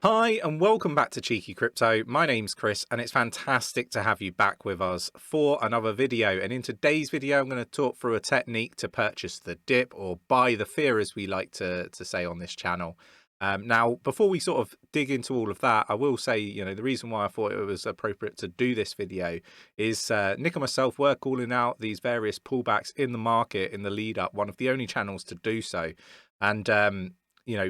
Hi and welcome back to Cheeky Crypto. My name's Chris and it's fantastic to have you back with us for another video. And in today's video, I'm going to talk through a technique to purchase the dip or buy the fear, as we like to say on this channel. Now, before we sort of dig into all of that, I will say, the reason why I thought it was appropriate to do this video is Nick and myself were calling out these various pullbacks in the market in the lead up, one of the only channels to do so. And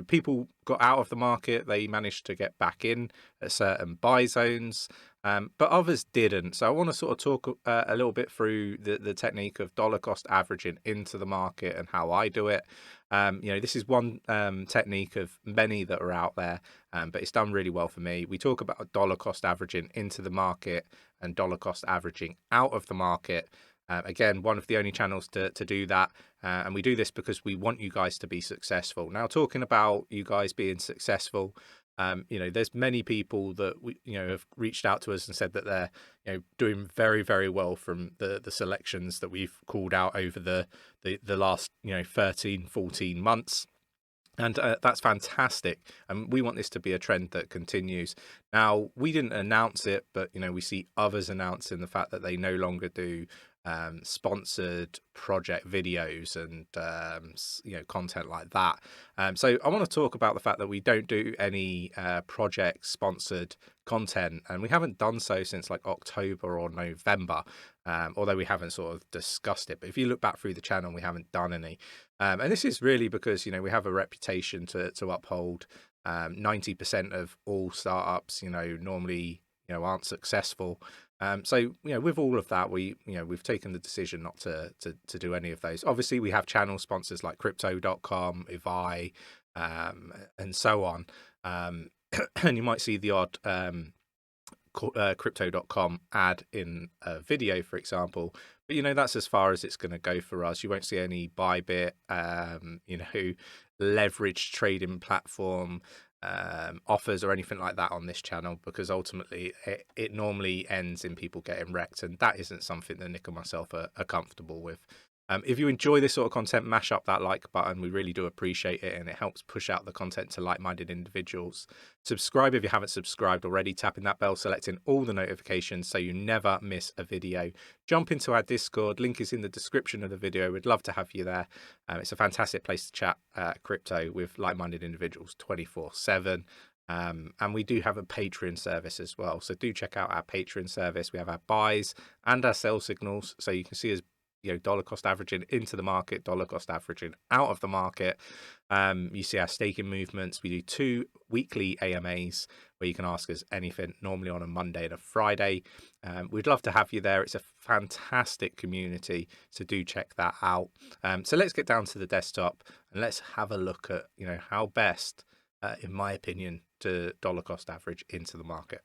people got out of the market, they managed to get back in at certain buy zones, but others didn't. So I want to sort of talk a little bit through the technique of dollar cost averaging into the market and how I do it. This is one technique of many that are out there, but it's done really well for me. We talk about dollar cost averaging into the market and dollar cost averaging out of the market. Again, one of the only channels to do that. And we do this because we want you guys to be successful. Now, talking about you guys being successful, there's many people that have reached out to us and said that they're doing very, very well from the selections that we've called out over the last 13, 14 months. And that's fantastic. And we want this to be a trend that continues. Now, we didn't announce it, but we see others announcing the fact that they no longer do sponsored project videos and content like that. So I want to talk about the fact that we don't do any project sponsored content, and we haven't done so since like October or November, although we haven't sort of discussed it. But if you look back through the channel, we haven't done any, and this is really because we have a reputation to uphold. 90% of all startups normally aren't successful. So with all of that, we've taken the decision not to do any of those. Obviously, we have channel sponsors like 𝗕𝗘𝗪𝗪𝗀𝗪𝗧𝗏, and so on. And you might see the odd 𝗕𝗘𝗪𝗪𝗀𝗪 ad in a video, for example. But that's as far as it's going to go for us. You won't see any Bybit, leveraged trading platform offers or anything like that on this channel, because ultimately it normally ends in people getting wrecked, and that isn't something that Nick and myself are comfortable with. If you enjoy this sort of content, mash up that like button. We really do appreciate it, and it helps push out the content to like-minded individuals. Subscribe if you haven't subscribed already, tapping that bell, selecting all the notifications so you never miss a video. Jump into our Discord, link is in the description of the video. We'd love to have you there. It's a fantastic place to chat crypto with like-minded individuals 24/7. And we do have a Patreon service as well, so do check out our Patreon service. We have our buys and our sell signals, so you can see us dollar cost averaging into the market, dollar cost averaging out of the market. You see our staking movements. We do 2 weekly AMAs where you can ask us anything, normally on a Monday and a Friday. We'd love to have you there. It's a fantastic community, so do check that out. So let's get down to the desktop and let's have a look at how best, in my opinion, to dollar cost average into the market.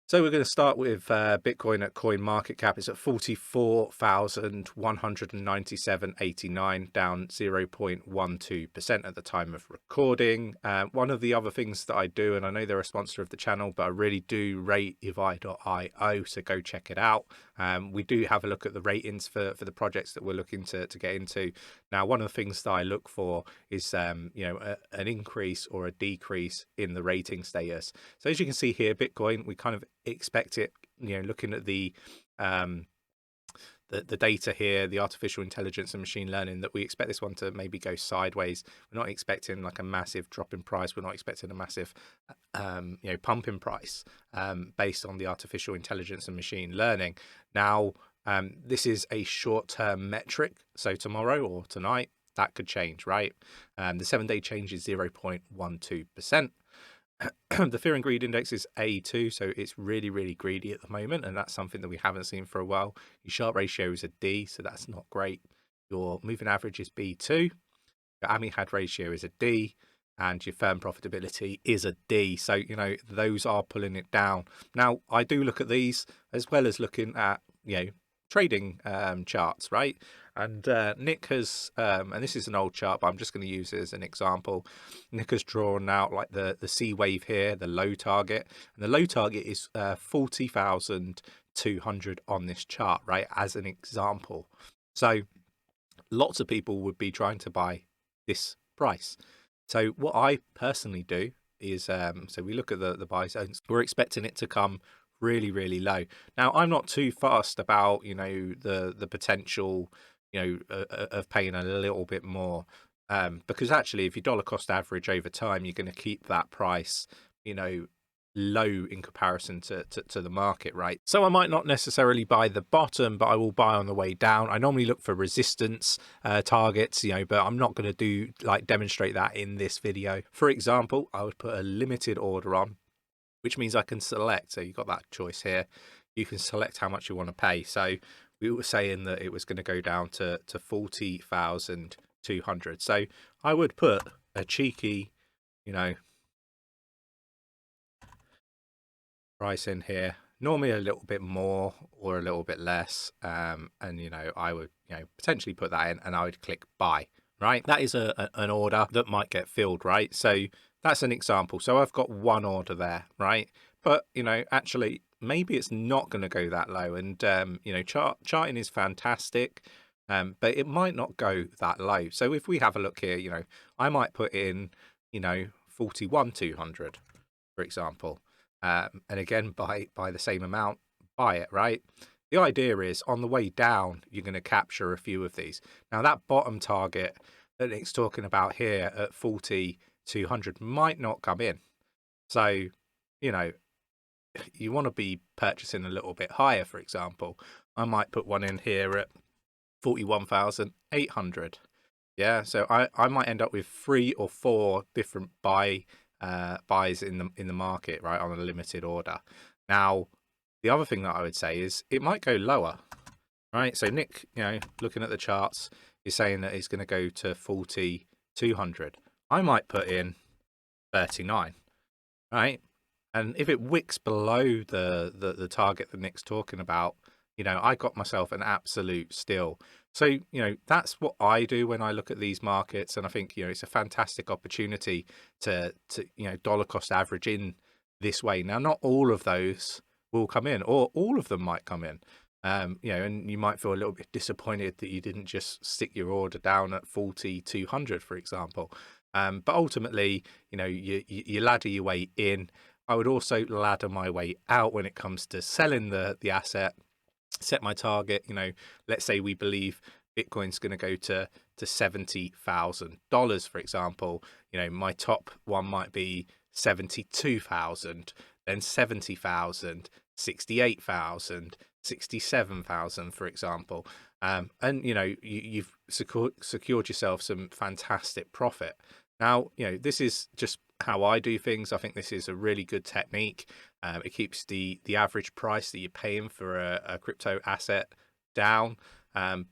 So we're going to start with Bitcoin at coin market cap. It's at 44,197.89, down 0.12% at the time of recording. One of the other things that I do, and I know they're a sponsor of the channel, but I really do rate advice.io, so go check it out. We do have a look at the ratings for the projects that we're looking to get into. Now, one of the things that I look for is an increase or a decrease in the rating status. So as you can see here, Bitcoin, we kind of expect it, looking at the data here, the artificial intelligence and machine learning, that we expect this one to maybe go sideways. We're not expecting like a massive drop in price. We're not expecting a massive pump in price based on the artificial intelligence and machine learning. Now, this is a short-term metric, so tomorrow or tonight that could change, right? The 7-day change is 0.12%. The fear and greed index is A2, so it's really, really greedy at the moment, and that's something that we haven't seen for a while. Your Sharpe ratio is a D, so that's not great. Your moving average is B2. Your AMI-HAD ratio is a D, and your firm profitability is a D. So, those are pulling it down. Now, I do look at these as well as looking at, trading charts, right? And Nick has, and this is an old chart, but I'm just going to use it as an example. Nick has drawn out like the C wave here, the low target, and the low target is 40,200 on this chart, right? As an example. So lots of people would be trying to buy this price. So what I personally do is, so we look at the buy zones. We're expecting it to come really, really low. Now, I'm not too fussed about, the potential, of paying a little bit more, because actually, if you dollar cost average over time, you're going to keep that price, low in comparison to the market, right? So I might not necessarily buy the bottom, but I will buy on the way down. I normally look for resistance targets, but I'm not going to demonstrate that in this video. For example, I would put a limited order on, which means I can select. So you've got that choice here. You can select how much you want to pay. So we were saying that it was going to go down to 40,200. So I would put a cheeky, price in here, normally a little bit more or a little bit less, and I would potentially put that in, and I would click buy. Right, that is an order that might get filled, right? So that's an example. So I've got one order there, right? But actually maybe it's not going to go that low, and charting is fantastic, but it might not go that low. So if we have a look here, I might put in 41,200, for example. And again, by the same amount, buy it, right? The idea is on the way down, you're going to capture a few of these. Now, that bottom target that it's talking about here at 40,200 might not come in. So, you want to be purchasing a little bit higher, for example. I might put one in here at 41,800. Yeah, so I might end up with 3 or 4 different buys in the market, right, on a limited order. Now, the other thing that I would say is it might go lower, right? So Nick, looking at the charts, is saying that it's going to go to 40,200. I might put in 39, right? And if it wicks below the target that Nick's talking about, I got myself an absolute steal. So, that's what I do when I look at these markets. And I think, it's a fantastic opportunity to dollar cost average in this way. Now, not all of those will come in, or all of them might come in. And you might feel a little bit disappointed that you didn't just stick your order down at 40,200, for example. But ultimately, you ladder your way in. I would also ladder my way out when it comes to selling the asset. Set my target, let's say we believe Bitcoin's going to go to $70,000, for example. My top one might be 72,000, then 70,000, 68,000, 67,000, for example. And you've secured yourself some fantastic profit. Now, this is just how I do things. I think this is a really good technique. It keeps the average price that you're paying for a crypto asset down.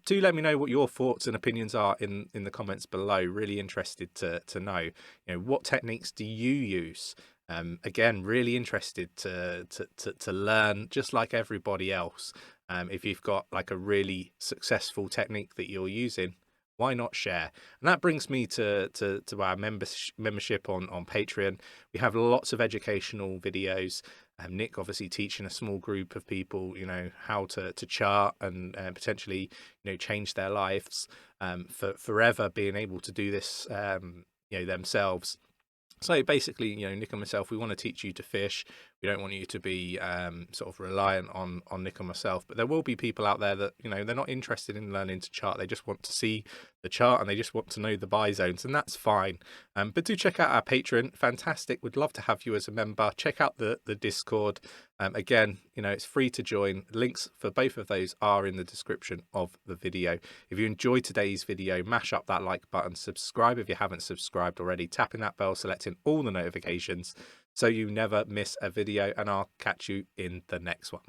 Do let me know what your thoughts and opinions are in the comments below. Really interested to know, what techniques do you use? Again, really interested to learn, just like everybody else. If you've got like a really successful technique that you're using, why not share? And that brings me to our membership on Patreon. We have lots of educational videos. Nick obviously teaching a small group of people, how to chart and potentially, change their lives for forever, being able to do this, themselves. So basically, Nick and myself, we want to teach you to fish. We don't want you to be sort of reliant on Nick and myself. But there will be people out there that, they're not interested in learning to chart. They just want to see the chart and they just want to know the buy zones, and that's fine. But do check out our Patreon. Fantastic. We'd love to have you as a member. Check out the Discord. Again, it's free to join. Links for both of those are in the description of the video. If you enjoyed today's video, mash up that like button, subscribe if you haven't subscribed already, tapping that bell, selecting all the notifications so you never miss a video, and I'll catch you in the next one.